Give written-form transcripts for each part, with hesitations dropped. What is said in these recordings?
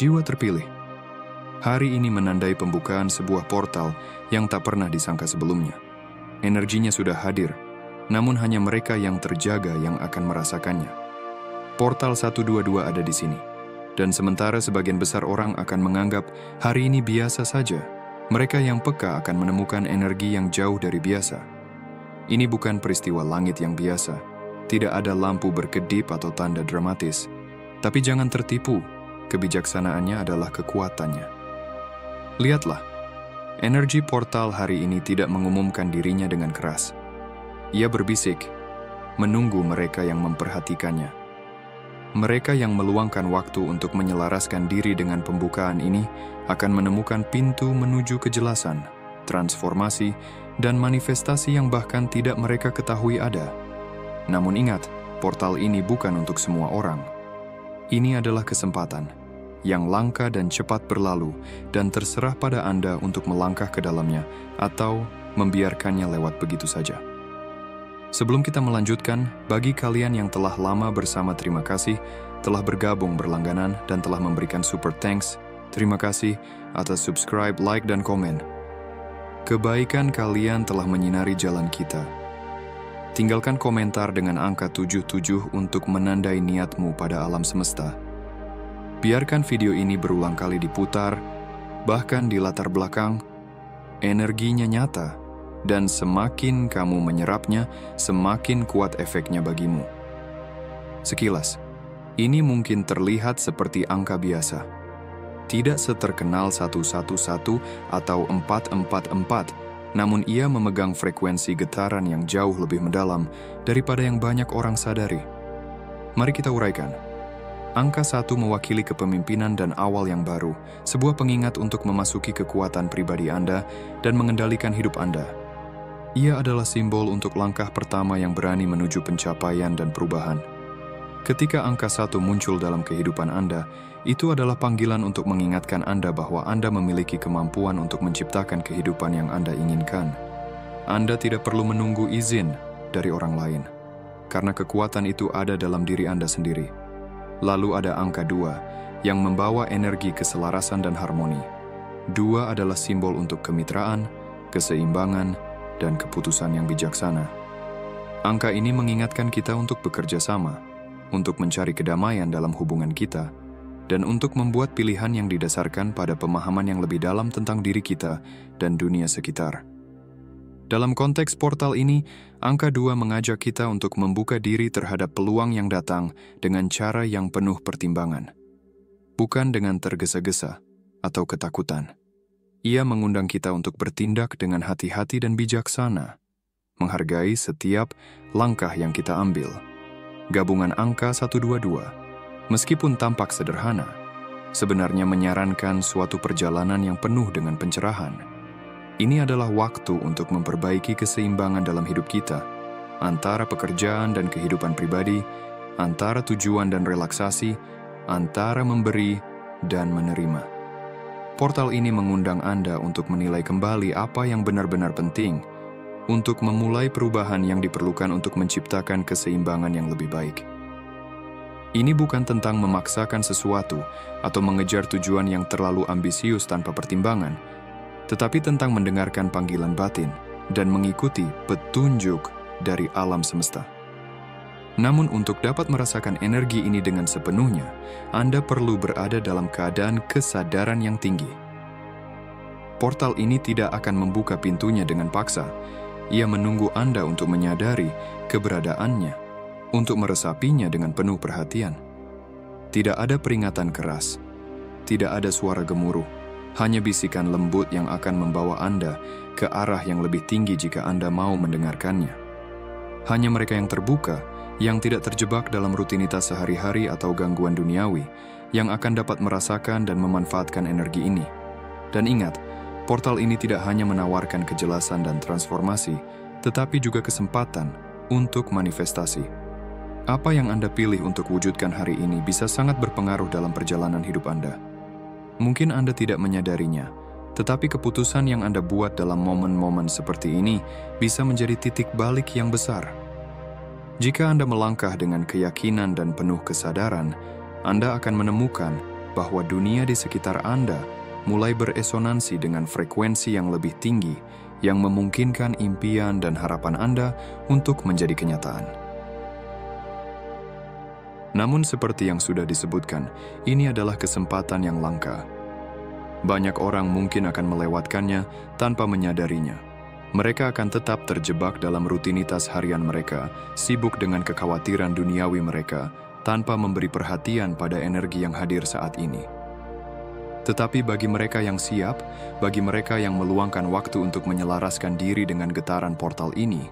jiwa terpilih. Hari ini menandai pembukaan sebuah portal yang tak pernah disangka sebelumnya. Energinya sudah hadir, namun hanya mereka yang terjaga yang akan merasakannya. Portal 122 ada di sini. Dan sementara sebagian besar orang akan menganggap hari ini biasa saja, mereka yang peka akan menemukan energi yang jauh dari biasa. Ini bukan peristiwa langit yang biasa. Tidak ada lampu berkedip atau tanda dramatis. Tapi jangan tertipu, kebijaksanaannya adalah kekuatannya. Lihatlah, energi portal hari ini tidak mengumumkan dirinya dengan keras. Ia berbisik, menunggu mereka yang memperhatikannya. Mereka yang meluangkan waktu untuk menyelaraskan diri dengan pembukaan ini akan menemukan pintu menuju kejelasan, transformasi, dan manifestasi yang bahkan tidak mereka ketahui ada. Namun ingat, portal ini bukan untuk semua orang. Ini adalah kesempatan yang langka dan cepat berlalu, dan terserah pada Anda untuk melangkah ke dalamnya atau membiarkannya lewat begitu saja. Sebelum kita melanjutkan, bagi kalian yang telah lama bersama, terima kasih, telah bergabung berlangganan dan telah memberikan super thanks, terima kasih atas subscribe, like, dan komen. Kebaikan kalian telah menyinari jalan kita. Tinggalkan komentar dengan angka 77 untuk menandai niatmu pada alam semesta. Biarkan video ini berulang kali diputar, bahkan di latar belakang, energinya nyata, dan semakin kamu menyerapnya, semakin kuat efeknya bagimu. Sekilas, ini mungkin terlihat seperti angka biasa. Tidak seterkenal 111 atau 444, namun ia memegang frekuensi getaran yang jauh lebih mendalam daripada yang banyak orang sadari. Mari kita uraikan. Angka 1 mewakili kepemimpinan dan awal yang baru, sebuah pengingat untuk memasuki kekuatan pribadi Anda dan mengendalikan hidup Anda. Ia adalah simbol untuk langkah pertama yang berani menuju pencapaian dan perubahan. Ketika angka 1 muncul dalam kehidupan Anda, itu adalah panggilan untuk mengingatkan Anda bahwa Anda memiliki kemampuan untuk menciptakan kehidupan yang Anda inginkan. Anda tidak perlu menunggu izin dari orang lain, karena kekuatan itu ada dalam diri Anda sendiri. Lalu ada angka 2 yang membawa energi keselarasan dan harmoni. 2 adalah simbol untuk kemitraan, keseimbangan, dan keputusan yang bijaksana. Angka ini mengingatkan kita untuk bekerja sama, untuk mencari kedamaian dalam hubungan kita, dan untuk membuat pilihan yang didasarkan pada pemahaman yang lebih dalam tentang diri kita dan dunia sekitar. Dalam konteks portal ini, angka 2 mengajak kita untuk membuka diri terhadap peluang yang datang dengan cara yang penuh pertimbangan. Bukan dengan tergesa-gesa atau ketakutan. Ia mengundang kita untuk bertindak dengan hati-hati dan bijaksana, menghargai setiap langkah yang kita ambil. Gabungan angka 122, meskipun tampak sederhana, sebenarnya menyarankan suatu perjalanan yang penuh dengan pencerahan. Ini adalah waktu untuk memperbaiki keseimbangan dalam hidup kita, antara pekerjaan dan kehidupan pribadi, antara tujuan dan relaksasi, antara memberi dan menerima. Portal ini mengundang Anda untuk menilai kembali apa yang benar-benar penting, untuk memulai perubahan yang diperlukan untuk menciptakan keseimbangan yang lebih baik. Ini bukan tentang memaksakan sesuatu atau mengejar tujuan yang terlalu ambisius tanpa pertimbangan, tetapi tentang mendengarkan panggilan batin dan mengikuti petunjuk dari alam semesta. Namun untuk dapat merasakan energi ini dengan sepenuhnya, Anda perlu berada dalam keadaan kesadaran yang tinggi. Portal ini tidak akan membuka pintunya dengan paksa. Ia menunggu Anda untuk menyadari keberadaannya, untuk meresapinya dengan penuh perhatian. Tidak ada peringatan keras, tidak ada suara gemuruh, hanya bisikan lembut yang akan membawa Anda ke arah yang lebih tinggi jika Anda mau mendengarkannya. Hanya mereka yang terbuka, yang tidak terjebak dalam rutinitas sehari-hari atau gangguan duniawi, yang akan dapat merasakan dan memanfaatkan energi ini. Dan ingat, portal ini tidak hanya menawarkan kejelasan dan transformasi, tetapi juga kesempatan untuk manifestasi. Apa yang Anda pilih untuk wujudkan hari ini bisa sangat berpengaruh dalam perjalanan hidup Anda. Mungkin Anda tidak menyadarinya, tetapi keputusan yang Anda buat dalam momen-momen seperti ini bisa menjadi titik balik yang besar. Jika Anda melangkah dengan keyakinan dan penuh kesadaran, Anda akan menemukan bahwa dunia di sekitar Anda mulai beresonansi dengan frekuensi yang lebih tinggi yang memungkinkan impian dan harapan Anda untuk menjadi kenyataan. Namun seperti yang sudah disebutkan, ini adalah kesempatan yang langka. Banyak orang mungkin akan melewatkannya tanpa menyadarinya. Mereka akan tetap terjebak dalam rutinitas harian mereka, sibuk dengan kekhawatiran duniawi mereka, tanpa memberi perhatian pada energi yang hadir saat ini. Tetapi bagi mereka yang siap, bagi mereka yang meluangkan waktu untuk menyelaraskan diri dengan getaran portal ini,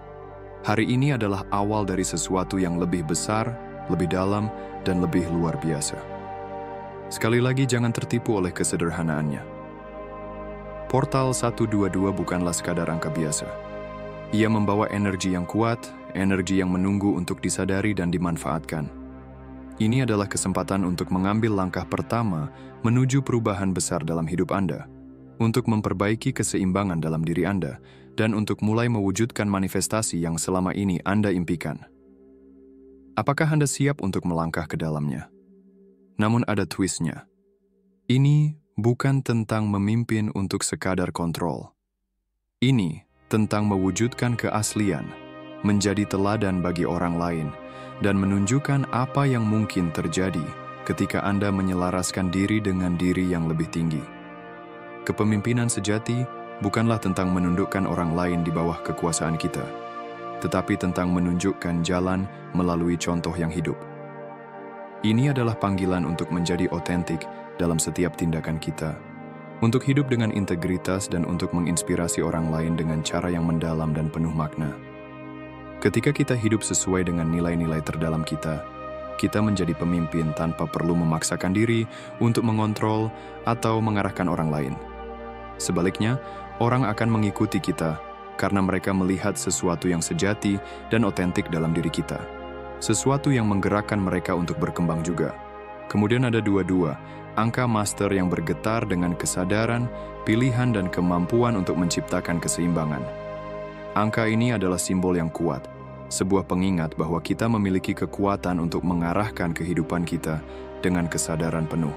hari ini adalah awal dari sesuatu yang lebih besar, lebih dalam, dan lebih luar biasa. Sekali lagi jangan tertipu oleh kesederhanaannya. Portal 122 bukanlah sekadar angka biasa. Ia membawa energi yang kuat, energi yang menunggu untuk disadari dan dimanfaatkan. Ini adalah kesempatan untuk mengambil langkah pertama menuju perubahan besar dalam hidup Anda, untuk memperbaiki keseimbangan dalam diri Anda, dan untuk mulai mewujudkan manifestasi yang selama ini Anda impikan. Apakah Anda siap untuk melangkah ke dalamnya? Namun ada twistnya. Ini bukan tentang memimpin untuk sekadar kontrol. Ini tentang mewujudkan keaslian, menjadi teladan bagi orang lain, dan menunjukkan apa yang mungkin terjadi ketika Anda menyelaraskan diri dengan diri yang lebih tinggi. Kepemimpinan sejati bukanlah tentang menundukkan orang lain di bawah kekuasaan kita, tetapi tentang menunjukkan jalan melalui contoh yang hidup. Ini adalah panggilan untuk menjadi otentik dalam setiap tindakan kita, untuk hidup dengan integritas dan untuk menginspirasi orang lain dengan cara yang mendalam dan penuh makna. Ketika kita hidup sesuai dengan nilai-nilai terdalam kita menjadi pemimpin tanpa perlu memaksakan diri untuk mengontrol atau mengarahkan orang lain. Sebaliknya, orang akan mengikuti kita karena mereka melihat sesuatu yang sejati dan otentik dalam diri kita. Sesuatu yang menggerakkan mereka untuk berkembang juga. Kemudian ada 22, angka master yang bergetar dengan kesadaran, pilihan, dan kemampuan untuk menciptakan keseimbangan. Angka ini adalah simbol yang kuat, sebuah pengingat bahwa kita memiliki kekuatan untuk mengarahkan kehidupan kita dengan kesadaran penuh.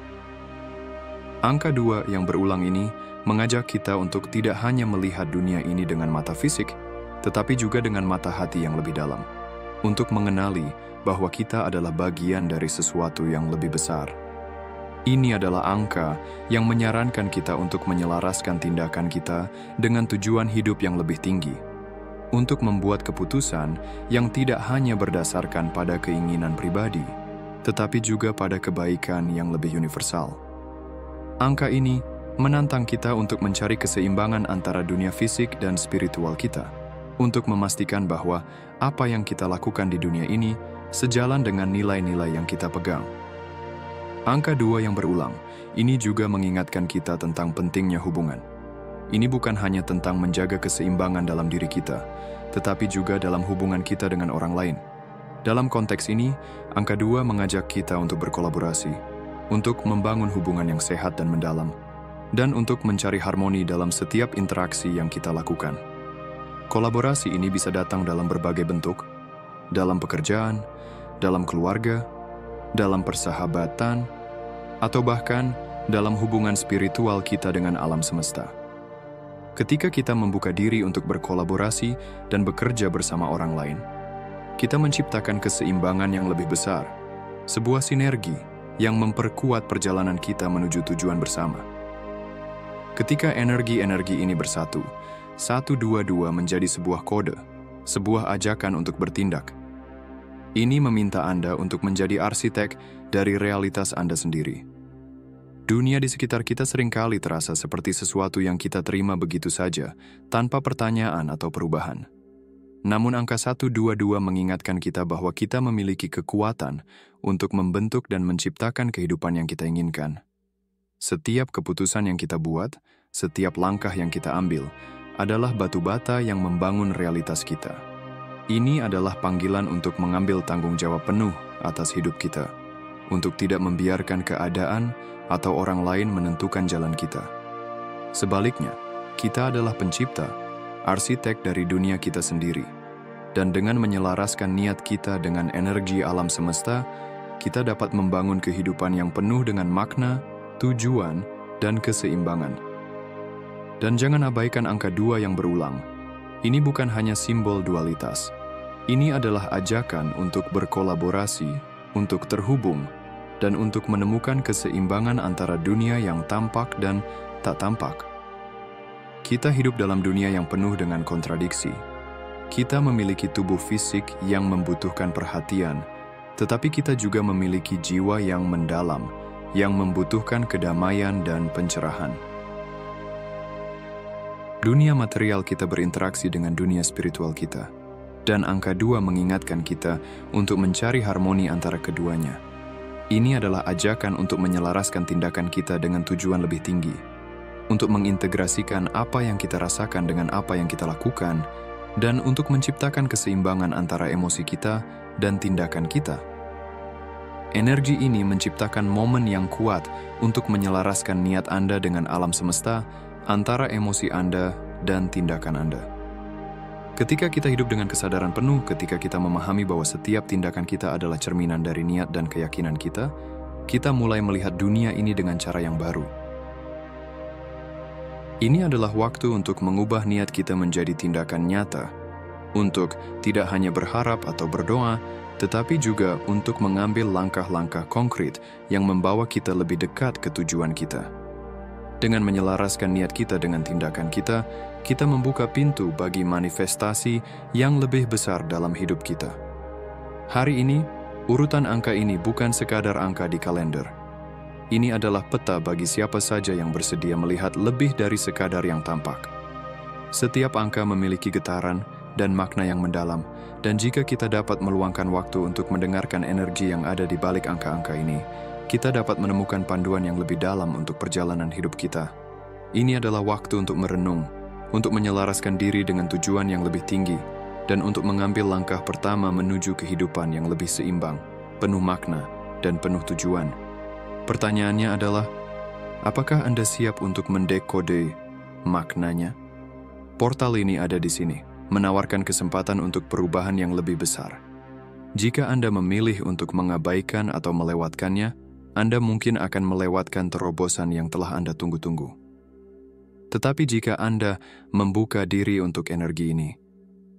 Angka 2 yang berulang ini mengajak kita untuk tidak hanya melihat dunia ini dengan mata fisik, tetapi juga dengan mata hati yang lebih dalam, untuk mengenali bahwa kita adalah bagian dari sesuatu yang lebih besar. Ini adalah angka yang menyarankan kita untuk menyelaraskan tindakan kita dengan tujuan hidup yang lebih tinggi, untuk membuat keputusan yang tidak hanya berdasarkan pada keinginan pribadi, tetapi juga pada kebaikan yang lebih universal. Angka ini menantang kita untuk mencari keseimbangan antara dunia fisik dan spiritual kita, untuk memastikan bahwa apa yang kita lakukan di dunia ini sejalan dengan nilai-nilai yang kita pegang. Angka 2 yang berulang, ini juga mengingatkan kita tentang pentingnya hubungan. Ini bukan hanya tentang menjaga keseimbangan dalam diri kita, tetapi juga dalam hubungan kita dengan orang lain. Dalam konteks ini, angka 2 mengajak kita untuk berkolaborasi, untuk membangun hubungan yang sehat dan mendalam, dan untuk mencari harmoni dalam setiap interaksi yang kita lakukan. Kolaborasi ini bisa datang dalam berbagai bentuk, dalam pekerjaan, dalam keluarga, dalam persahabatan, atau bahkan dalam hubungan spiritual kita dengan alam semesta. Ketika kita membuka diri untuk berkolaborasi dan bekerja bersama orang lain, kita menciptakan keseimbangan yang lebih besar, sebuah sinergi yang memperkuat perjalanan kita menuju tujuan bersama. Ketika energi-energi ini bersatu, 122 menjadi sebuah kode, sebuah ajakan untuk bertindak. Ini meminta Anda untuk menjadi arsitek dari realitas Anda sendiri. Dunia di sekitar kita seringkali terasa seperti sesuatu yang kita terima begitu saja, tanpa pertanyaan atau perubahan. Namun angka 122 mengingatkan kita bahwa kita memiliki kekuatan untuk membentuk dan menciptakan kehidupan yang kita inginkan. Setiap keputusan yang kita buat, setiap langkah yang kita ambil, adalah batu bata yang membangun realitas kita. Ini adalah panggilan untuk mengambil tanggung jawab penuh atas hidup kita, untuk tidak membiarkan keadaan atau orang lain menentukan jalan kita. Sebaliknya, kita adalah pencipta, arsitek dari dunia kita sendiri. Dan dengan menyelaraskan niat kita dengan energi alam semesta, kita dapat membangun kehidupan yang penuh dengan makna, tujuan, dan keseimbangan. Dan jangan abaikan angka 2 yang berulang. Ini bukan hanya simbol dualitas. Ini adalah ajakan untuk berkolaborasi, untuk terhubung, dan untuk menemukan keseimbangan antara dunia yang tampak dan tak tampak. Kita hidup dalam dunia yang penuh dengan kontradiksi. Kita memiliki tubuh fisik yang membutuhkan perhatian, tetapi kita juga memiliki jiwa yang mendalam, yang membutuhkan kedamaian dan pencerahan. Dunia material kita berinteraksi dengan dunia spiritual kita, dan angka 2 mengingatkan kita untuk mencari harmoni antara keduanya. Ini adalah ajakan untuk menyelaraskan tindakan kita dengan tujuan lebih tinggi, untuk mengintegrasikan apa yang kita rasakan dengan apa yang kita lakukan, dan untuk menciptakan keseimbangan antara emosi kita dan tindakan kita. Energi ini menciptakan momen yang kuat untuk menyelaraskan niat Anda dengan alam semesta, antara emosi Anda dan tindakan Anda. Ketika kita hidup dengan kesadaran penuh, ketika kita memahami bahwa setiap tindakan kita adalah cerminan dari niat dan keyakinan kita mulai melihat dunia ini dengan cara yang baru. Ini adalah waktu untuk mengubah niat kita menjadi tindakan nyata, untuk tidak hanya berharap atau berdoa, tetapi juga untuk mengambil langkah-langkah konkret yang membawa kita lebih dekat ke tujuan kita. Dengan menyelaraskan niat kita dengan tindakan kita membuka pintu bagi manifestasi yang lebih besar dalam hidup kita. Hari ini, urutan angka ini bukan sekadar angka di kalender. Ini adalah peta bagi siapa saja yang bersedia melihat lebih dari sekadar yang tampak. Setiap angka memiliki getaran dan makna yang mendalam, dan jika kita dapat meluangkan waktu untuk mendengarkan energi yang ada di balik angka-angka ini, kita dapat menemukan panduan yang lebih dalam untuk perjalanan hidup kita. Ini adalah waktu untuk merenung, untuk menyelaraskan diri dengan tujuan yang lebih tinggi, dan untuk mengambil langkah pertama menuju kehidupan yang lebih seimbang, penuh makna, dan penuh tujuan. Pertanyaannya adalah, apakah Anda siap untuk mendekode maknanya? Portal ini ada di sini, menawarkan kesempatan untuk perubahan yang lebih besar. Jika Anda memilih untuk mengabaikan atau melewatkannya, Anda mungkin akan melewatkan terobosan yang telah Anda tunggu-tunggu. Tetapi jika Anda membuka diri untuk energi ini,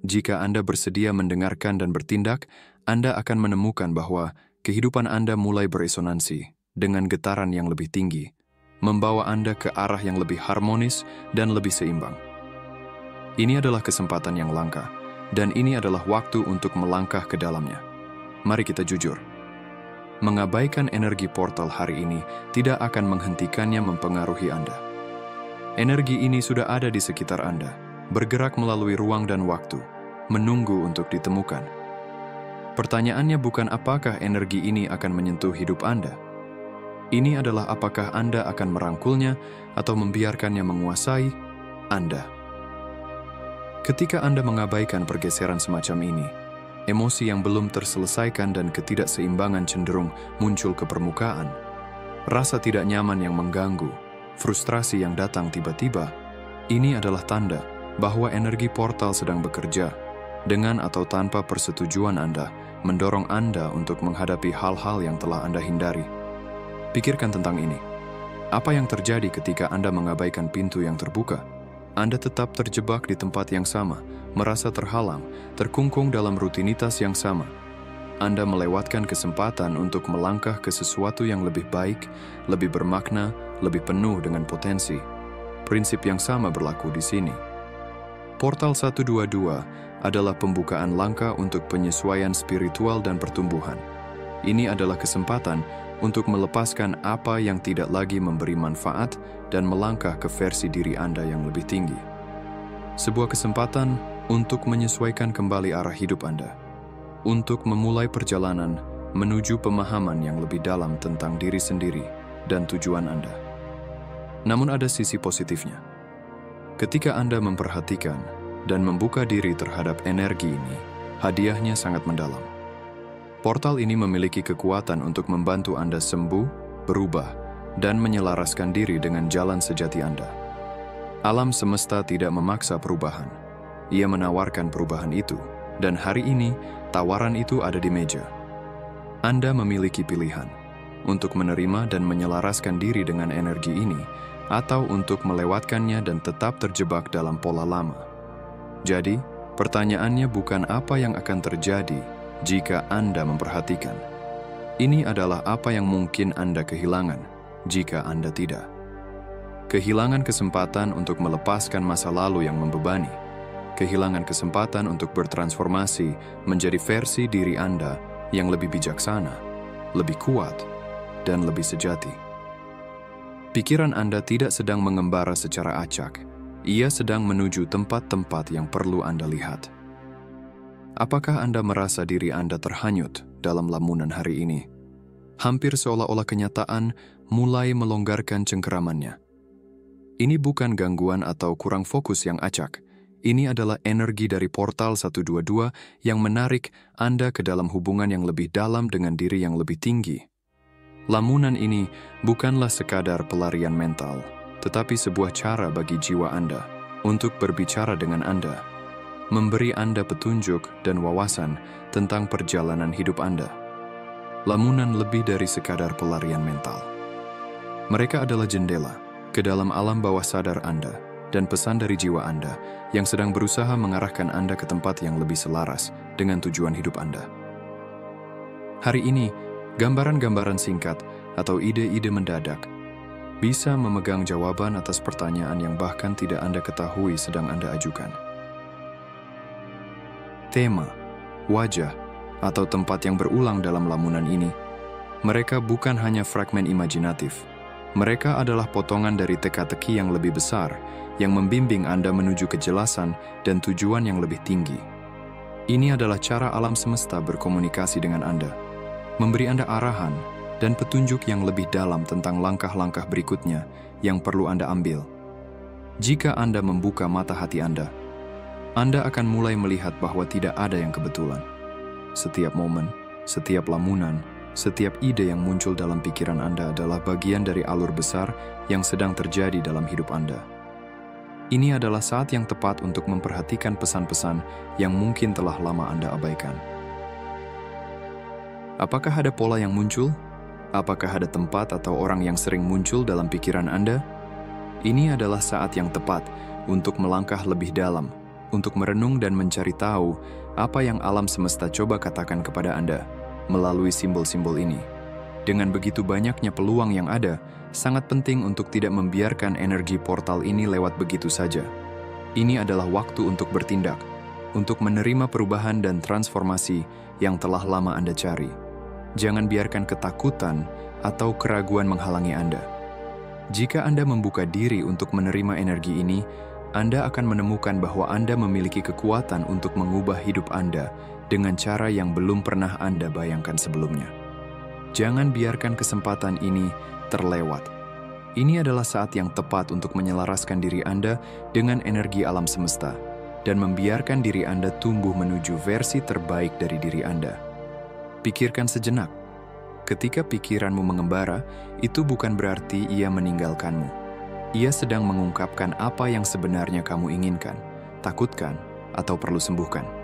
jika Anda bersedia mendengarkan dan bertindak, Anda akan menemukan bahwa kehidupan Anda mulai beresonansi dengan getaran yang lebih tinggi, membawa Anda ke arah yang lebih harmonis dan lebih seimbang. Ini adalah kesempatan yang langka, dan ini adalah waktu untuk melangkah ke dalamnya. Mari kita jujur. Mengabaikan energi portal hari ini tidak akan menghentikannya mempengaruhi Anda. Energi ini sudah ada di sekitar Anda, bergerak melalui ruang dan waktu, menunggu untuk ditemukan. Pertanyaannya bukan apakah energi ini akan menyentuh hidup Anda. Ini adalah apakah Anda akan merangkulnya atau membiarkannya menguasai Anda. Ketika Anda mengabaikan pergeseran semacam ini, emosi yang belum terselesaikan dan ketidakseimbangan cenderung muncul ke permukaan. Rasa tidak nyaman yang mengganggu, frustrasi yang datang tiba-tiba, ini adalah tanda bahwa energi portal sedang bekerja, dengan atau tanpa persetujuan Anda, mendorong Anda untuk menghadapi hal-hal yang telah Anda hindari. Pikirkan tentang ini. Apa yang terjadi ketika Anda mengabaikan pintu yang terbuka? Anda tetap terjebak di tempat yang sama, merasa terhalang, terkungkung dalam rutinitas yang sama. Anda melewatkan kesempatan untuk melangkah ke sesuatu yang lebih baik, lebih bermakna, lebih penuh dengan potensi. Prinsip yang sama berlaku di sini. Portal 122 adalah pembukaan langkah untuk penyesuaian spiritual dan pertumbuhan. Ini adalah kesempatan untuk melepaskan apa yang tidak lagi memberi manfaat dan melangkah ke versi diri Anda yang lebih tinggi. Sebuah kesempatan untuk menyesuaikan kembali arah hidup Anda, untuk memulai perjalanan menuju pemahaman yang lebih dalam tentang diri sendiri dan tujuan Anda. Namun ada sisi positifnya. Ketika Anda memperhatikan dan membuka diri terhadap energi ini, hadiahnya sangat mendalam. Portal ini memiliki kekuatan untuk membantu Anda sembuh, berubah, dan menyelaraskan diri dengan jalan sejati Anda. Alam semesta tidak memaksa perubahan. Ia menawarkan perubahan itu, dan hari ini tawaran itu ada di meja. Anda memiliki pilihan. untuk menerima dan menyelaraskan diri dengan energi ini, atau untuk melewatkannya dan tetap terjebak dalam pola lama. Jadi, pertanyaannya bukan apa yang akan terjadi jika Anda memperhatikan. Ini adalah apa yang mungkin Anda kehilangan jika Anda tidak. Kehilangan kesempatan untuk melepaskan masa lalu yang membebani. Kehilangan kesempatan untuk bertransformasi menjadi versi diri Anda yang lebih bijaksana, lebih kuat, dan lebih sejati. Pikiran Anda tidak sedang mengembara secara acak. Ia sedang menuju tempat-tempat yang perlu Anda lihat. Apakah Anda merasa diri Anda terhanyut dalam lamunan hari ini? Hampir seolah-olah kenyataan mulai melonggarkan cengkeramannya. Ini bukan gangguan atau kurang fokus yang acak. Ini adalah energi dari portal 122 yang menarik Anda ke dalam hubungan yang lebih dalam dengan diri yang lebih tinggi. Lamunan ini bukanlah sekadar pelarian mental, tetapi sebuah cara bagi jiwa Anda untuk berbicara dengan Anda, memberi Anda petunjuk dan wawasan tentang perjalanan hidup Anda. Lamunan lebih dari sekadar pelarian mental. Mereka adalah jendela ke dalam alam bawah sadar Anda dan pesan dari jiwa Anda yang sedang berusaha mengarahkan Anda ke tempat yang lebih selaras dengan tujuan hidup Anda. Hari ini, gambaran-gambaran singkat atau ide-ide mendadak bisa memegang jawaban atas pertanyaan yang bahkan tidak Anda ketahui sedang Anda ajukan. Tema, wajah, atau tempat yang berulang dalam lamunan ini, mereka bukan hanya fragmen imajinatif. Mereka adalah potongan dari teka-teki yang lebih besar yang membimbing Anda menuju kejelasan dan tujuan yang lebih tinggi. Ini adalah cara alam semesta berkomunikasi dengan Anda, memberi Anda arahan dan petunjuk yang lebih dalam tentang langkah-langkah berikutnya yang perlu Anda ambil. Jika Anda membuka mata hati Anda akan mulai melihat bahwa tidak ada yang kebetulan. Setiap momen, setiap lamunan, setiap ide yang muncul dalam pikiran Anda adalah bagian dari alur besar yang sedang terjadi dalam hidup Anda. Ini adalah saat yang tepat untuk memperhatikan pesan-pesan yang mungkin telah lama Anda abaikan. Apakah ada pola yang muncul? Apakah ada tempat atau orang yang sering muncul dalam pikiran Anda? Ini adalah saat yang tepat untuk melangkah lebih dalam, untuk merenung dan mencari tahu apa yang alam semesta coba katakan kepada Anda melalui simbol-simbol ini. Dengan begitu banyaknya peluang yang ada, sangat penting untuk tidak membiarkan energi portal ini lewat begitu saja. Ini adalah waktu untuk bertindak, untuk menerima perubahan dan transformasi yang telah lama Anda cari. Jangan biarkan ketakutan atau keraguan menghalangi Anda. Jika Anda membuka diri untuk menerima energi ini, Anda akan menemukan bahwa Anda memiliki kekuatan untuk mengubah hidup Anda dengan cara yang belum pernah Anda bayangkan sebelumnya. Jangan biarkan kesempatan ini terlewat. Ini adalah saat yang tepat untuk menyelaraskan diri Anda dengan energi alam semesta dan membiarkan diri Anda tumbuh menuju versi terbaik dari diri Anda. Pikirkan sejenak. Ketika pikiranmu mengembara, itu bukan berarti ia meninggalkanmu. Ia sedang mengungkapkan apa yang sebenarnya kamu inginkan, takutkan, atau perlu sembuhkan.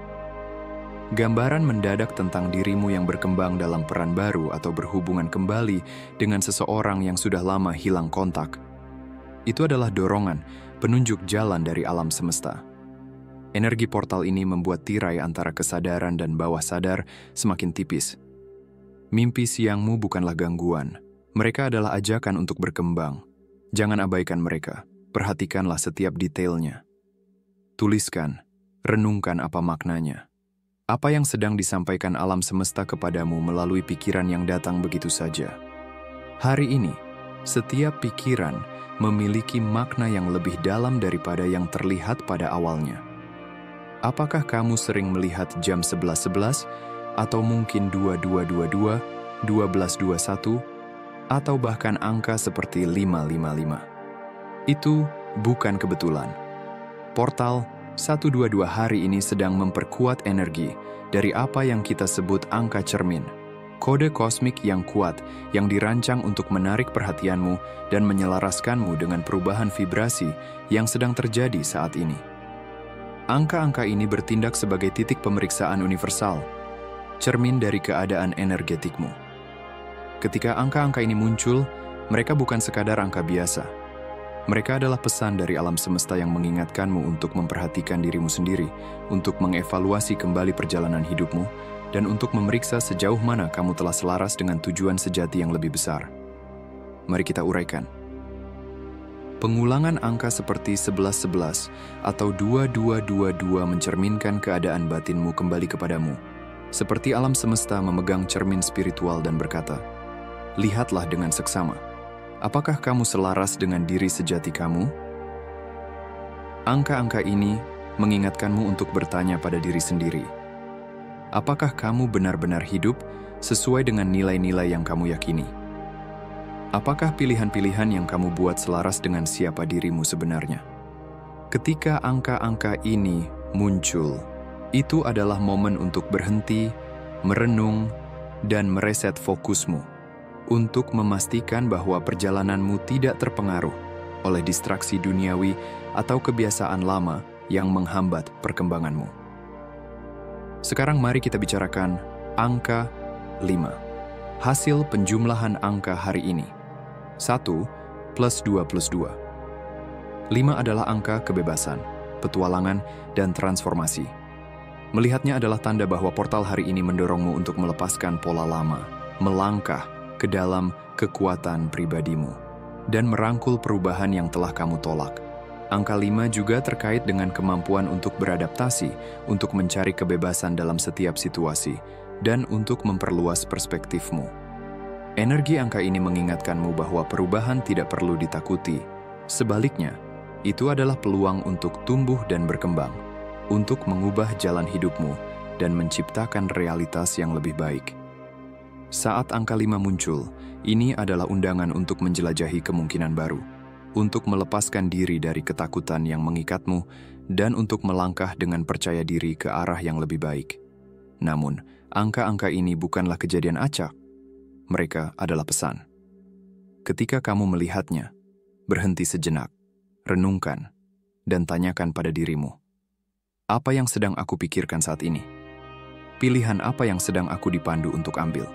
Gambaran mendadak tentang dirimu yang berkembang dalam peran baru atau berhubungan kembali dengan seseorang yang sudah lama hilang kontak. Itu adalah dorongan, penunjuk jalan dari alam semesta. Energi portal ini membuat tirai antara kesadaran dan bawah sadar semakin tipis. Mimpi siangmu bukanlah gangguan. Mereka adalah ajakan untuk berkembang. Jangan abaikan mereka. Perhatikanlah setiap detailnya. Tuliskan, renungkan apa maknanya. Apa yang sedang disampaikan alam semesta kepadamu melalui pikiran yang datang begitu saja. Hari ini, setiap pikiran memiliki makna yang lebih dalam daripada yang terlihat pada awalnya. Apakah kamu sering melihat jam 11.11, atau mungkin 2222, 1221, atau bahkan angka seperti 555? Itu bukan kebetulan. Portal 122 hari ini sedang memperkuat energi dari apa yang kita sebut angka cermin, kode kosmik yang kuat yang dirancang untuk menarik perhatianmu dan menyelaraskanmu dengan perubahan vibrasi yang sedang terjadi saat ini. Angka-angka ini bertindak sebagai titik pemeriksaan universal, cermin dari keadaan energetikmu. Ketika angka-angka ini muncul, mereka bukan sekadar angka biasa. Mereka adalah pesan dari alam semesta yang mengingatkanmu untuk memperhatikan dirimu sendiri, untuk mengevaluasi kembali perjalanan hidupmu, dan untuk memeriksa sejauh mana kamu telah selaras dengan tujuan sejati yang lebih besar. Mari kita uraikan. Pengulangan angka seperti 1111 atau 2222 mencerminkan keadaan batinmu kembali kepadamu, seperti alam semesta memegang cermin spiritual dan berkata, "Lihatlah dengan seksama. Apakah kamu selaras dengan diri sejati kamu?" Angka-angka ini mengingatkanmu untuk bertanya pada diri sendiri. Apakah kamu benar-benar hidup sesuai dengan nilai-nilai yang kamu yakini? Apakah pilihan-pilihan yang kamu buat selaras dengan siapa dirimu sebenarnya? Ketika angka-angka ini muncul, itu adalah momen untuk berhenti, merenung, dan mereset fokusmu, untuk memastikan bahwa perjalananmu tidak terpengaruh oleh distraksi duniawi atau kebiasaan lama yang menghambat perkembanganmu. Sekarang mari kita bicarakan angka 5. Hasil penjumlahan angka hari ini. 1 plus 2 plus 2. 5 adalah angka kebebasan, petualangan, dan transformasi. Melihatnya adalah tanda bahwa portal hari ini mendorongmu untuk melepaskan pola lama, melangkah ke dalam kekuatan pribadimu, dan merangkul perubahan yang telah kamu tolak. Angka 5 juga terkait dengan kemampuan untuk beradaptasi, untuk mencari kebebasan dalam setiap situasi, dan untuk memperluas perspektifmu. Energi angka ini mengingatkanmu bahwa perubahan tidak perlu ditakuti. Sebaliknya, itu adalah peluang untuk tumbuh dan berkembang, untuk mengubah jalan hidupmu, dan menciptakan realitas yang lebih baik. Saat angka 5 muncul, ini adalah undangan untuk menjelajahi kemungkinan baru, untuk melepaskan diri dari ketakutan yang mengikatmu, dan untuk melangkah dengan percaya diri ke arah yang lebih baik. Namun, angka-angka ini bukanlah kejadian acak. Mereka adalah pesan. Ketika kamu melihatnya, berhenti sejenak, renungkan, dan tanyakan pada dirimu, apa yang sedang aku pikirkan saat ini? Pilihan apa yang sedang aku dipandu untuk ambil?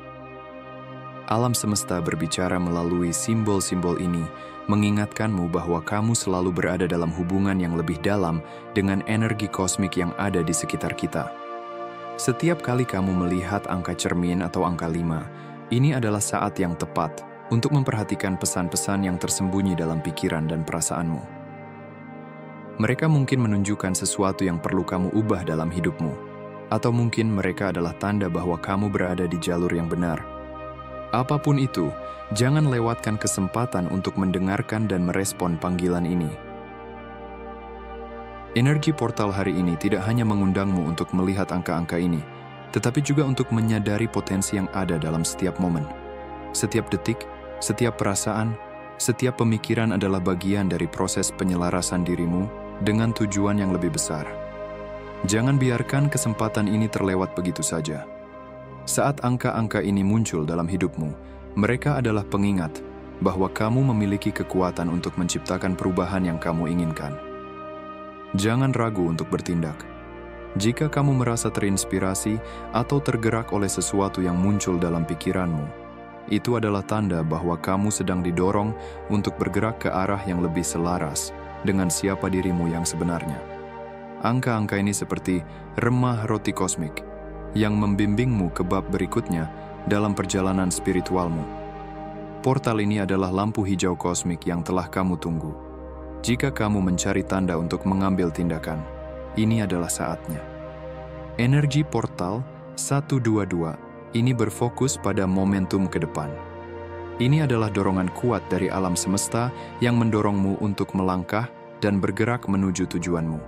Alam semesta berbicara melalui simbol-simbol ini, mengingatkanmu bahwa kamu selalu berada dalam hubungan yang lebih dalam dengan energi kosmik yang ada di sekitar kita. Setiap kali kamu melihat angka cermin atau angka 5, ini adalah saat yang tepat untuk memperhatikan pesan-pesan yang tersembunyi dalam pikiran dan perasaanmu. Mereka mungkin menunjukkan sesuatu yang perlu kamu ubah dalam hidupmu, atau mungkin mereka adalah tanda bahwa kamu berada di jalur yang benar. Apapun itu, jangan lewatkan kesempatan untuk mendengarkan dan merespon panggilan ini. Energi portal hari ini tidak hanya mengundangmu untuk melihat angka-angka ini, tetapi juga untuk menyadari potensi yang ada dalam setiap momen. Setiap detik, setiap perasaan, setiap pemikiran adalah bagian dari proses penyelarasan dirimu dengan tujuan yang lebih besar. Jangan biarkan kesempatan ini terlewat begitu saja. Saat angka-angka ini muncul dalam hidupmu, mereka adalah pengingat bahwa kamu memiliki kekuatan untuk menciptakan perubahan yang kamu inginkan. Jangan ragu untuk bertindak. Jika kamu merasa terinspirasi atau tergerak oleh sesuatu yang muncul dalam pikiranmu, itu adalah tanda bahwa kamu sedang didorong untuk bergerak ke arah yang lebih selaras dengan siapa dirimu yang sebenarnya. Angka-angka ini seperti remah roti kosmik yang membimbingmu ke bab berikutnya dalam perjalanan spiritualmu. Portal ini adalah lampu hijau kosmik yang telah kamu tunggu. Jika kamu mencari tanda untuk mengambil tindakan, ini adalah saatnya. Energi portal 122 ini berfokus pada momentum ke depan. Ini adalah dorongan kuat dari alam semesta yang mendorongmu untuk melangkah dan bergerak menuju tujuanmu.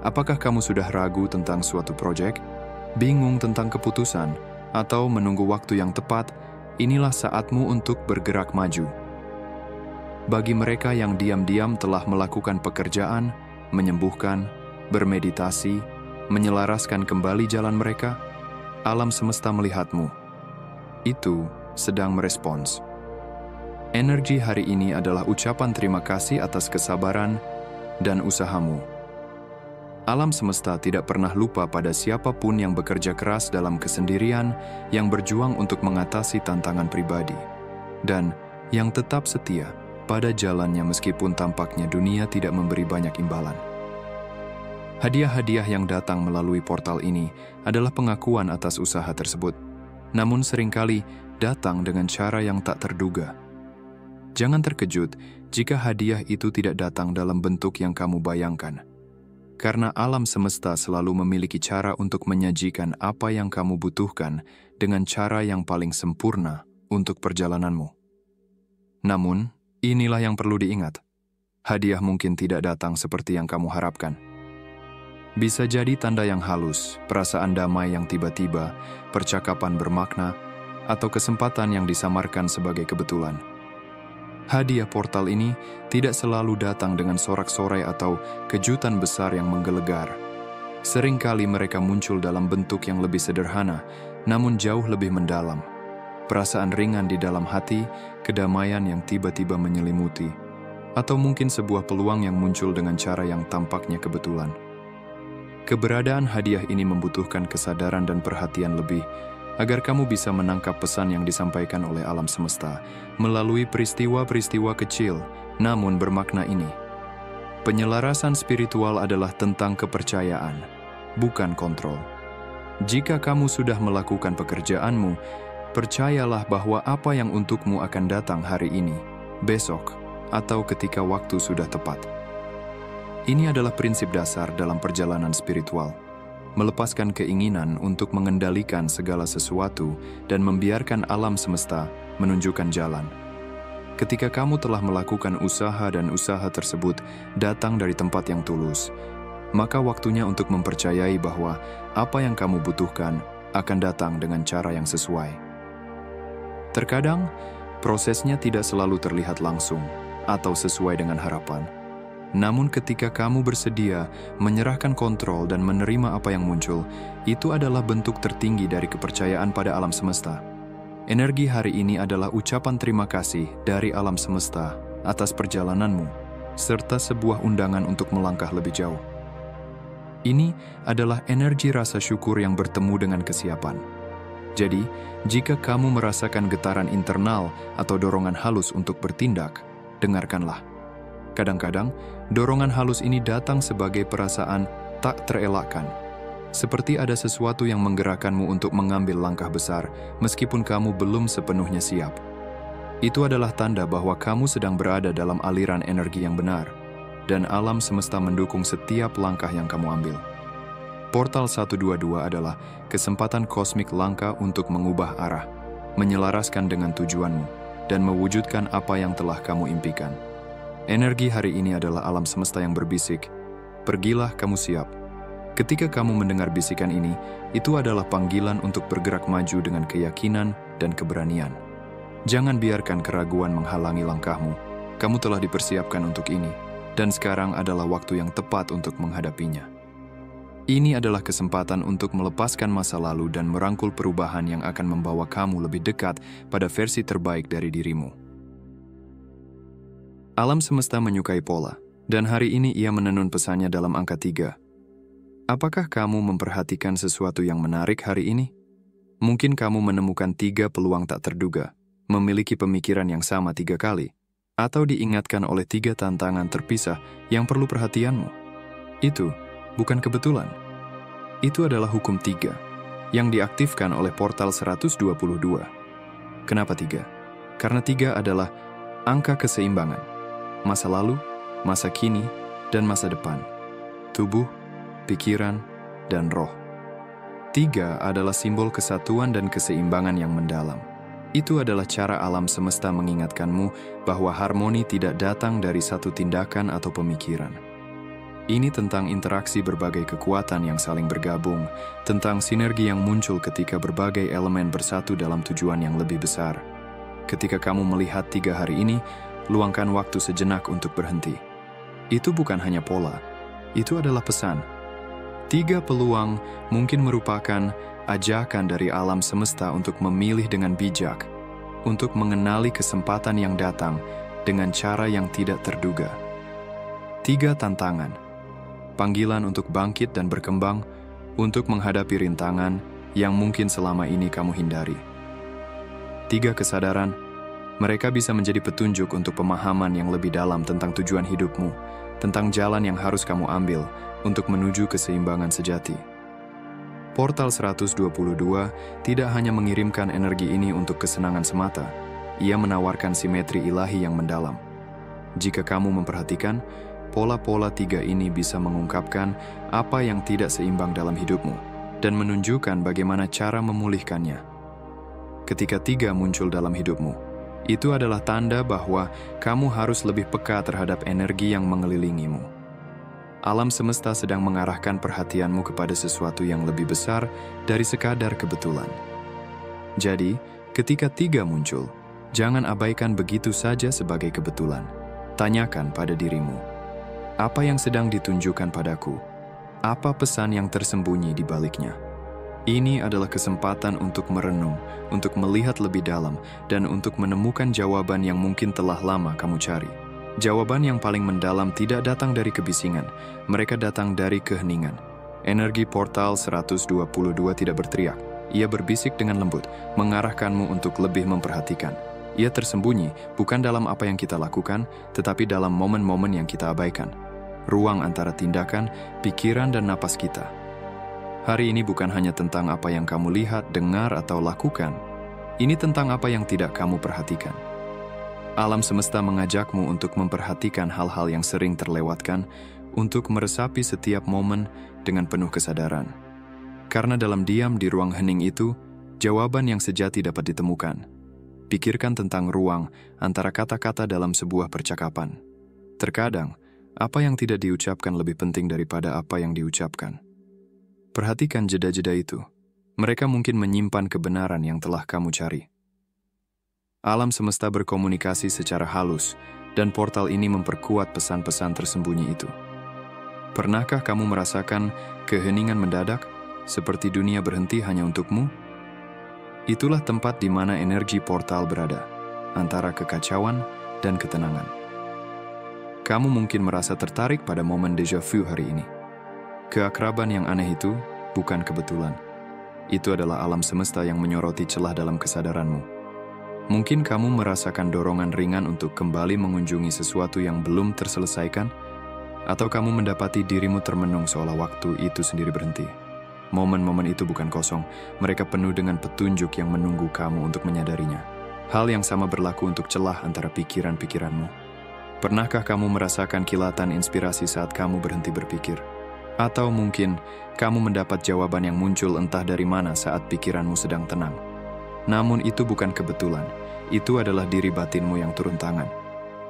Apakah kamu sudah ragu tentang suatu proyek, bingung tentang keputusan, atau menunggu waktu yang tepat? Inilah saatmu untuk bergerak maju. Bagi mereka yang diam-diam telah melakukan pekerjaan, menyembuhkan, bermeditasi, menyelaraskan kembali jalan mereka, alam semesta melihatmu. Itu sedang merespons. Energi hari ini adalah ucapan terima kasih atas kesabaran dan usahamu. Alam semesta tidak pernah lupa pada siapapun yang bekerja keras dalam kesendirian, yang berjuang untuk mengatasi tantangan pribadi, dan yang tetap setia pada jalannya meskipun tampaknya dunia tidak memberi banyak imbalan. Hadiah-hadiah yang datang melalui portal ini adalah pengakuan atas usaha tersebut, namun seringkali datang dengan cara yang tak terduga. Jangan terkejut jika hadiah itu tidak datang dalam bentuk yang kamu bayangkan. Karena alam semesta selalu memiliki cara untuk menyajikan apa yang kamu butuhkan dengan cara yang paling sempurna untuk perjalananmu. Namun, inilah yang perlu diingat. Hadiah mungkin tidak datang seperti yang kamu harapkan. Bisa jadi tanda yang halus, perasaan damai yang tiba-tiba, percakapan bermakna, atau kesempatan yang disamarkan sebagai kebetulan. Hadiah portal ini tidak selalu datang dengan sorak-sorai atau kejutan besar yang menggelegar. Seringkali mereka muncul dalam bentuk yang lebih sederhana, namun jauh lebih mendalam. Perasaan ringan di dalam hati, kedamaian yang tiba-tiba menyelimuti, atau mungkin sebuah peluang yang muncul dengan cara yang tampaknya kebetulan. Keberadaan hadiah ini membutuhkan kesadaran dan perhatian lebih, agar kamu bisa menangkap pesan yang disampaikan oleh alam semesta melalui peristiwa-peristiwa kecil, namun bermakna ini. Penyelarasan spiritual adalah tentang kepercayaan, bukan kontrol. Jika kamu sudah melakukan pekerjaanmu, percayalah bahwa apa yang untukmu akan datang hari ini, besok, atau ketika waktu sudah tepat. Ini adalah prinsip dasar dalam perjalanan spiritual. Melepaskan keinginan untuk mengendalikan segala sesuatu dan membiarkan alam semesta menunjukkan jalan. Ketika kamu telah melakukan usaha dan usaha tersebut datang dari tempat yang tulus, maka waktunya untuk mempercayai bahwa apa yang kamu butuhkan akan datang dengan cara yang sesuai. Terkadang, prosesnya tidak selalu terlihat langsung atau sesuai dengan harapan. Namun ketika kamu bersedia menyerahkan kontrol dan menerima apa yang muncul, itu adalah bentuk tertinggi dari kepercayaan pada alam semesta. Energi hari ini adalah ucapan terima kasih dari alam semesta atas perjalananmu, serta sebuah undangan untuk melangkah lebih jauh. Ini adalah energi rasa syukur yang bertemu dengan kesiapan. Jadi, jika kamu merasakan getaran internal atau dorongan halus untuk bertindak, dengarkanlah. Kadang-kadang, dorongan halus ini datang sebagai perasaan tak terelakkan. Seperti ada sesuatu yang menggerakkanmu untuk mengambil langkah besar, meskipun kamu belum sepenuhnya siap. Itu adalah tanda bahwa kamu sedang berada dalam aliran energi yang benar, dan alam semesta mendukung setiap langkah yang kamu ambil. Portal 122 adalah kesempatan kosmik langka untuk mengubah arah, menyelaraskan dengan tujuanmu, dan mewujudkan apa yang telah kamu impikan. Energi hari ini adalah alam semesta yang berbisik, "Pergilah, kamu siap." Ketika kamu mendengar bisikan ini, itu adalah panggilan untuk bergerak maju dengan keyakinan dan keberanian. Jangan biarkan keraguan menghalangi langkahmu. Kamu telah dipersiapkan untuk ini, dan sekarang adalah waktu yang tepat untuk menghadapinya. Ini adalah kesempatan untuk melepaskan masa lalu dan merangkul perubahan yang akan membawa kamu lebih dekat pada versi terbaik dari dirimu. Alam semesta menyukai pola, dan hari ini ia menenun pesannya dalam angka 3. Apakah kamu memperhatikan sesuatu yang menarik hari ini? Mungkin kamu menemukan 3 peluang tak terduga, memiliki pemikiran yang sama 3 kali, atau diingatkan oleh 3 tantangan terpisah yang perlu perhatianmu. Itu bukan kebetulan. Itu adalah hukum 3 yang diaktifkan oleh portal 122. Kenapa 3? Karena 3 adalah angka keseimbangan. Masa lalu, masa kini, dan masa depan. Tubuh, pikiran, dan roh. 3 adalah simbol kesatuan dan keseimbangan yang mendalam. Itu adalah cara alam semesta mengingatkanmu bahwa harmoni tidak datang dari satu tindakan atau pemikiran. Ini tentang interaksi berbagai kekuatan yang saling bergabung, tentang sinergi yang muncul ketika berbagai elemen bersatu dalam tujuan yang lebih besar. Ketika kamu melihat 3 hari ini, luangkan waktu sejenak untuk berhenti. Itu bukan hanya pola, itu adalah pesan. 3 peluang mungkin merupakan ajakan dari alam semesta untuk memilih dengan bijak, untuk mengenali kesempatan yang datang dengan cara yang tidak terduga. 3 tantangan. panggilan untuk bangkit dan berkembang, untuk menghadapi rintangan yang mungkin selama ini kamu hindari. 3 kesadaran, mereka bisa menjadi petunjuk untuk pemahaman yang lebih dalam tentang tujuan hidupmu, tentang jalan yang harus kamu ambil untuk menuju keseimbangan sejati. Portal 122 tidak hanya mengirimkan energi ini untuk kesenangan semata, ia menawarkan simetri ilahi yang mendalam. Jika kamu memperhatikan, pola-pola 3 ini bisa mengungkapkan apa yang tidak seimbang dalam hidupmu dan menunjukkan bagaimana cara memulihkannya. Ketika 3 muncul dalam hidupmu, itu adalah tanda bahwa kamu harus lebih peka terhadap energi yang mengelilingimu. Alam semesta sedang mengarahkan perhatianmu kepada sesuatu yang lebih besar dari sekadar kebetulan. Jadi, ketika 3 muncul, jangan abaikan begitu saja sebagai kebetulan. Tanyakan pada dirimu, apa yang sedang ditunjukkan padaku? Apa pesan yang tersembunyi di baliknya? Ini adalah kesempatan untuk merenung, untuk melihat lebih dalam, dan untuk menemukan jawaban yang mungkin telah lama kamu cari. Jawaban yang paling mendalam tidak datang dari kebisingan, mereka datang dari keheningan. Energi portal 122 tidak berteriak, ia berbisik dengan lembut, mengarahkanmu untuk lebih memperhatikan. Ia tersembunyi bukan dalam apa yang kita lakukan, tetapi dalam momen-momen yang kita abaikan. Ruang antara tindakan, pikiran, dan napas kita. Hari ini bukan hanya tentang apa yang kamu lihat, dengar, atau lakukan. Ini tentang apa yang tidak kamu perhatikan. Alam semesta mengajakmu untuk memperhatikan hal-hal yang sering terlewatkan, untuk meresapi setiap momen dengan penuh kesadaran. Karena dalam diam di ruang hening itu, jawaban yang sejati dapat ditemukan. Pikirkan tentang ruang antara kata-kata dalam sebuah percakapan. Terkadang, apa yang tidak diucapkan lebih penting daripada apa yang diucapkan. Perhatikan jeda-jeda itu. Mereka mungkin menyimpan kebenaran yang telah kamu cari. Alam semesta berkomunikasi secara halus, dan portal ini memperkuat pesan-pesan tersembunyi itu. Pernahkah kamu merasakan keheningan mendadak, seperti dunia berhenti hanya untukmu? Itulah tempat di mana energi portal berada, antara kekacauan dan ketenangan. Kamu mungkin merasa tertarik pada momen déjà vu hari ini. Keakraban yang aneh itu bukan kebetulan. Itu adalah alam semesta yang menyoroti celah dalam kesadaranmu. Mungkin kamu merasakan dorongan ringan untuk kembali mengunjungi sesuatu yang belum terselesaikan, atau kamu mendapati dirimu termenung seolah waktu itu sendiri berhenti. Momen-momen itu bukan kosong, mereka penuh dengan petunjuk yang menunggu kamu untuk menyadarinya. Hal yang sama berlaku untuk celah antara pikiran-pikiranmu. Pernahkah kamu merasakan kilatan inspirasi saat kamu berhenti berpikir? Atau mungkin kamu mendapat jawaban yang muncul entah dari mana saat pikiranmu sedang tenang. Namun itu bukan kebetulan, itu adalah diri batinmu yang turun tangan.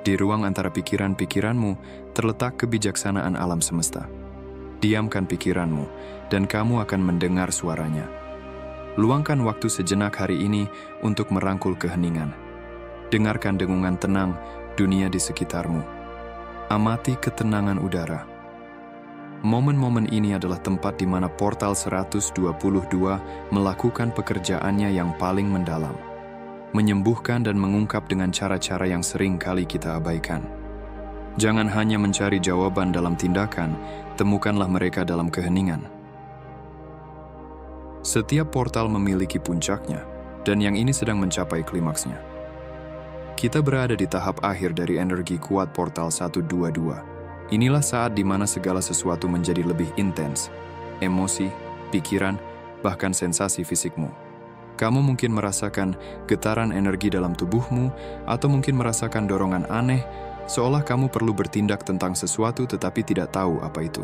Di ruang antara pikiran-pikiranmu terletak kebijaksanaan alam semesta. Diamkan pikiranmu, dan kamu akan mendengar suaranya. Luangkan waktu sejenak hari ini untuk merangkul keheningan. Dengarkan dengungan tenang dunia di sekitarmu. Amati ketenangan udara. Momen-momen ini adalah tempat di mana portal 122 melakukan pekerjaannya yang paling mendalam. Menyembuhkan dan mengungkap dengan cara-cara yang sering kali kita abaikan. Jangan hanya mencari jawaban dalam tindakan, temukanlah mereka dalam keheningan. Setiap portal memiliki puncaknya, dan yang ini sedang mencapai klimaksnya. Kita berada di tahap akhir dari energi kuat portal 122. Inilah saat di mana segala sesuatu menjadi lebih intens. Emosi, pikiran, bahkan sensasi fisikmu. Kamu mungkin merasakan getaran energi dalam tubuhmu, atau mungkin merasakan dorongan aneh, seolah kamu perlu bertindak tentang sesuatu tetapi tidak tahu apa itu.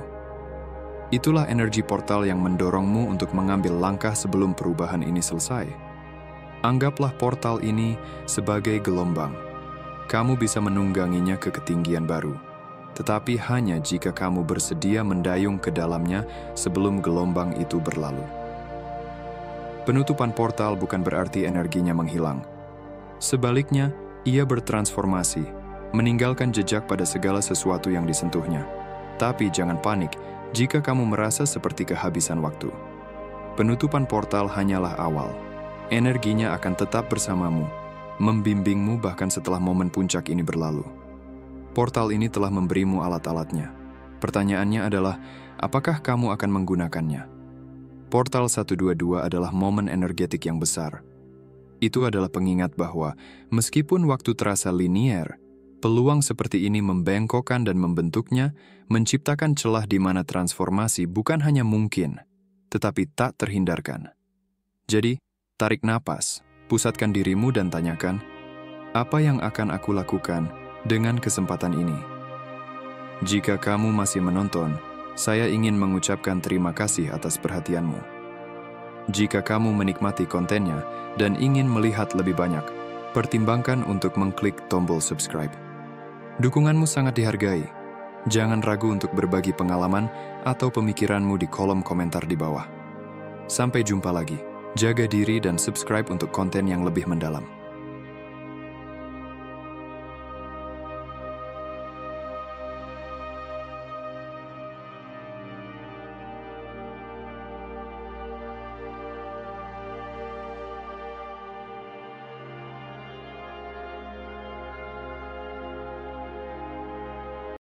Itulah energi portal yang mendorongmu untuk mengambil langkah sebelum perubahan ini selesai. Anggaplah portal ini sebagai gelombang. Kamu bisa menungganginya ke ketinggian baru. Tetapi hanya jika kamu bersedia mendayung ke dalamnya sebelum gelombang itu berlalu. Penutupan portal bukan berarti energinya menghilang. Sebaliknya, ia bertransformasi, meninggalkan jejak pada segala sesuatu yang disentuhnya. Tapi jangan panik jika kamu merasa seperti kehabisan waktu. Penutupan portal hanyalah awal. Energinya akan tetap bersamamu, membimbingmu bahkan setelah momen puncak ini berlalu. Portal ini telah memberimu alat-alatnya. Pertanyaannya adalah, apakah kamu akan menggunakannya? Portal 122 adalah momen energetik yang besar. Itu adalah pengingat bahwa, meskipun waktu terasa linier, peluang seperti ini membengkokkan dan membentuknya, menciptakan celah di mana transformasi bukan hanya mungkin, tetapi tak terhindarkan. Jadi, tarik napas, pusatkan dirimu dan tanyakan, apa yang akan aku lakukan dengan kesempatan ini? Jika kamu masih menonton, saya ingin mengucapkan terima kasih atas perhatianmu. Jika kamu menikmati kontennya dan ingin melihat lebih banyak, pertimbangkan untuk mengklik tombol subscribe. Dukunganmu sangat dihargai. Jangan ragu untuk berbagi pengalaman atau pemikiranmu di kolom komentar di bawah. Sampai jumpa lagi. Jaga diri dan subscribe untuk konten yang lebih mendalam.